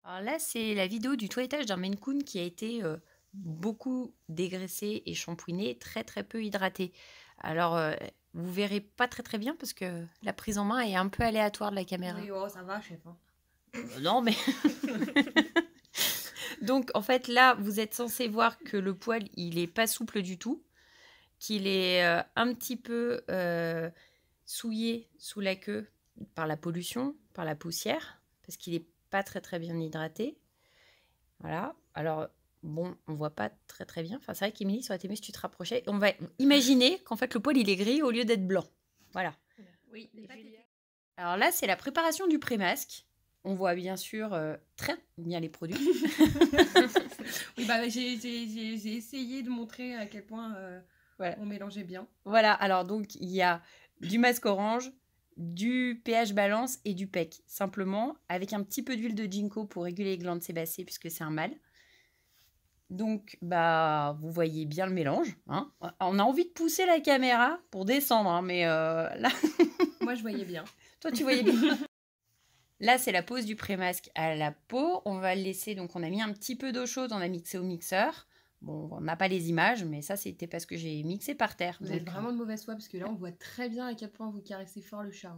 Alors là, c'est la vidéo du toilettage d'un Maine Coon qui a été beaucoup dégraissé et shampooiné, très très peu hydraté. Alors, vous verrez pas très très bien parce que la prise en main est un peu aléatoire de la caméra. Oui, oh, ça va, chef. Hein. Non, mais... Donc, en fait, là, vous êtes censé voir que le poil, il est pas souple du tout, qu'il est un petit peu souillé sous la queue par la pollution, par la poussière, parce qu'il est pas très très bien hydraté. Voilà. Alors, bon, on voit pas très très bien. Enfin, c'est vrai qu'Émilie, ça aurait été mieux si tu te rapprochais. On va imaginer qu'en fait, le poil, il est gris au lieu d'être blanc. Voilà. Oui, Alors là, c'est la préparation du pré-masque. On voit bien sûr très bien les produits. oui, bah, j'ai essayé de montrer à quel point Voilà. on mélangeait bien. Voilà, alors donc il y a du masque orange, du pH balance et du PEC. Simplement, avec un petit peu d'huile de ginkgo pour réguler les glandes sébacées puisque c'est un mâle. Donc, bah, vous voyez bien le mélange. Hein. On a envie de pousser la caméra pour descendre, hein, mais là... Moi, je voyais bien. Toi, tu voyais bien. Là, c'est la pose du pré-masque à la peau. On va le laisser, donc on a mis un petit peu d'eau chaude, on a mixé au mixeur. Bon, on n'a pas les images, mais ça, c'était parce que j'ai mixé par terre. Vous donc... êtes vraiment de mauvaise foi, parce que là, on voit très bien à quel point vous caressez fort le chat.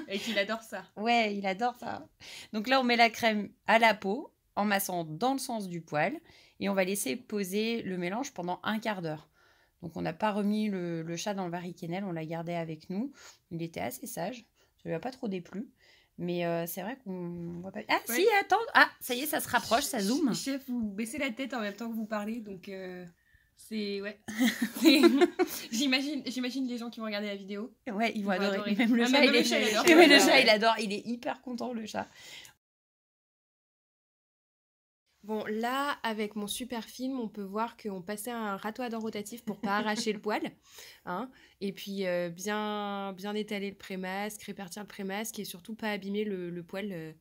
Et qu'il adore ça. Ouais, il adore ça. Donc là, on met la crème à la peau, en massant dans le sens du poil, et on va laisser poser le mélange pendant un quart d'heure. Donc on n'a pas remis le chat dans le varicannel, on l'a gardé avec nous. Il était assez sage, ça lui a pas trop déplu. Mais c'est vrai qu'on voit pas... Ah Ouais. si, attends, ah ça y est, ça se rapproche, ça zoome. Chef, vous baissez la tête en même temps que vous parlez, donc c'est... Ouais. J'imagine les gens qui vont regarder la vidéo. Ouais, ils vont adorer. adorer. Même le Ah, chat, même il le chat, il adore. Ouais, le chat, il adore. Il est hyper content, le chat. Bon, là, avec mon super film, on peut voir qu'on passait un râteau à dents rotatif pour pas arracher le poil. Hein, et puis, bien étaler le pré-masque, répartir le pré-masque et surtout pas abîmer le poil.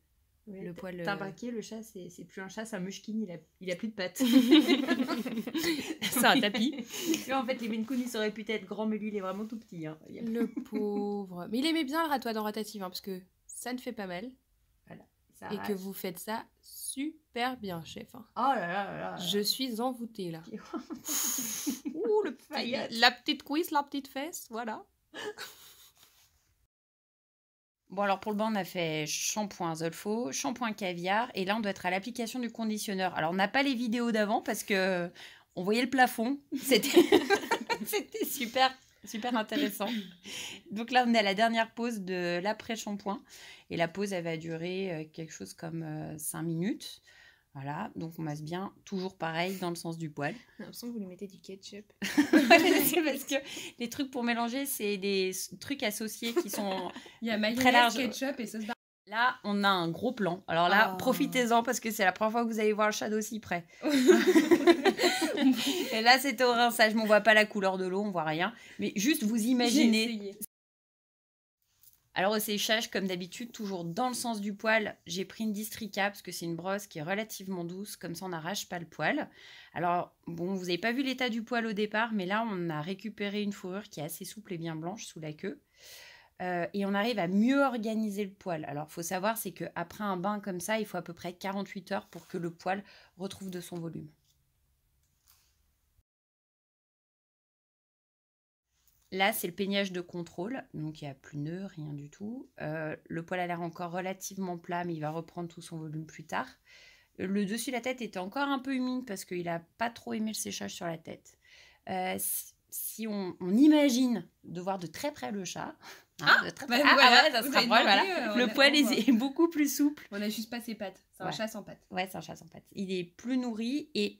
Ouais, le poil. T'as remarqué, le chat, c'est plus un chat, c'est un munchkin, il a plus de pattes. C'est un tapis. En fait, les Maine Coon, ils auraient pu être grands, mais lui, il est vraiment tout petit. Hein. Le pauvre. Mais il aimait bien le râteau à dents rotatif, hein, parce que ça ne fait pas mal. Voilà. Ça Et arrache. que vous faites ça super bien, chef. Hein. Oh là là là là. Je suis envoûtée, là. Ouh, le paillotte. La petite cuisse, la petite fesse, voilà. Bon, alors pour le bain, on a fait shampoing Zolfo, shampoing caviar, et là, on doit être à l'application du conditionneur. Alors, on n'a pas les vidéos d'avant parce que on voyait le plafond. C'était super, super intéressant. Donc là, on est à la dernière pause de l'après-shampoing, et la pause, elle va durer quelque chose comme 5 minutes. Voilà, donc on masse bien, toujours pareil, dans le sens du poil. J'ai l'impression que vous lui mettez du ketchup. C'est parce que les trucs pour mélanger, c'est des trucs associés qui sont Il y a très mayonnaise, larges. ketchup et sauce bar. Là, on a un gros plan. Alors là, Oh. profitez-en parce que c'est la première fois que vous allez voir le chat d'aussi près. Et là, c'était au rinçage, mais on voit pas la couleur de l'eau, on voit rien. Mais juste vous imaginez. J'ai essayé. Alors au séchage, comme d'habitude, toujours dans le sens du poil, j'ai pris une Districa parce que c'est une brosse qui est relativement douce, comme ça on n'arrache pas le poil. Alors bon, vous n'avez pas vu l'état du poil au départ, mais là on a récupéré une fourrure qui est assez souple et bien blanche sous la queue. Et on arrive à mieux organiser le poil. Alors il faut savoir, c'est qu'après un bain comme ça, il faut à peu près 48 heures pour que le poil retrouve de son volume. Là, c'est le peignage de contrôle, donc il n'y a plus de nœud, rien du tout. Le poil a l'air encore relativement plat, mais il va reprendre tout son volume plus tard. Le dessus de la tête était encore un peu humide parce qu'il n'a pas trop aimé le séchage sur la tête. Si on imagine de voir de très près le chat, hein, de très bah, près, voilà, ouais, ça se rapproche, voilà. Le poil est beaucoup plus souple. On a juste pas ses pattes. C'est un chat sans pattes. Ouais, c'est un chat sans pattes. Il est plus nourri et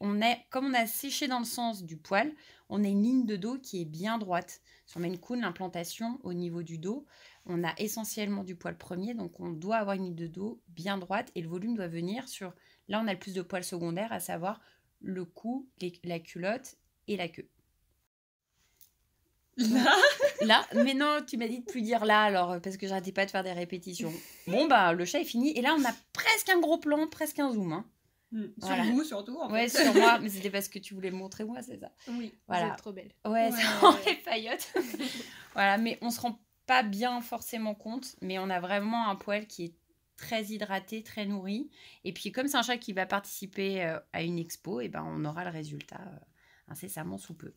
comme on a séché dans le sens du poil, on a une ligne de dos qui est bien droite. Sur Maine Coon, l'implantation au niveau du dos, on a essentiellement du poil premier, donc on doit avoir une ligne de dos bien droite et le volume doit venir sur... Là, on a le plus de poils secondaires, à savoir le cou, la culotte et la queue. Là, mais non, tu m'as dit de plus dire là, alors, parce que j'arrêtais pas de faire des répétitions. Bon, bah, le chat est fini, et là, on a presque un gros plan, presque un zoom. Hein. Sur vous, surtout, en fait. Ouais, sur moi, mais c'était parce que tu voulais me montrer moi, c'est ça. Oui, voilà. vous êtes trop belle. Ouais, c'est les paillotes. Voilà, mais on se rend pas bien forcément compte, mais on a vraiment un poil qui est très hydraté, très nourri. Et puis, comme c'est un chat qui va participer à une expo, et ben, on aura le résultat incessamment sous peu.